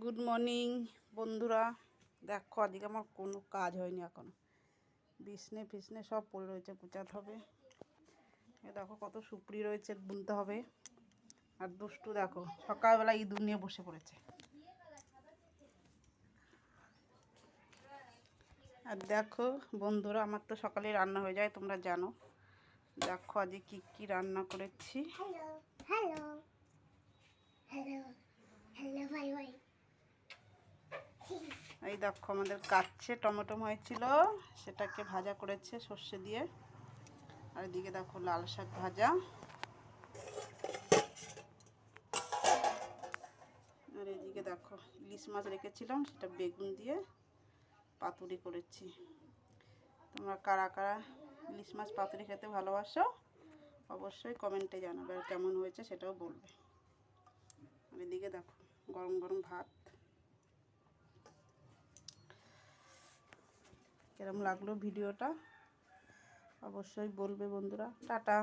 Good morning বন্ধুরা। দেখো আজকে আমার কোনো কাজ হয়নি এখনো, বিছনে ফিসনে সব পড়ে রয়েছে, গুছাতে হবে। এ দেখো কত সুপুরি রয়েছে, বুনতে হবে। আর দুষ্টু দেখো সকালবেলা ইঁদুর নিয়ে বসে পড়েছে। আর দেখো বন্ধুরা, আমার তো সকালে রান্না হয়ে যায়, তোমরা জানো। দেখো আজকে কি কি রান্না করেছি। এই দেখো আমাদের কাচ্ছে টমেটো হয়েছিল, সেটাকে ভাজা করেছে সর্ষে দিয়ে। আর এদিকে দেখো লাল শাক ভাজা। আর এদিকে দেখো ইলিশ মাছ রেখেছিলাম, সেটা বেগুন দিয়ে পাতুরি করেছি। তোমরা কারা কারা ইলিশ মাছ পাতুরি খেতে ভালোবাসো অবশ্যই কমেন্টে জানাবে, আর কেমন হয়েছে সেটাও বলবে। আর এদিকে দেখো গরম গরম ভাত। কেরম লাগলো ভিডিওটা অবশ্যই বলবে বন্ধুরা। টাটা।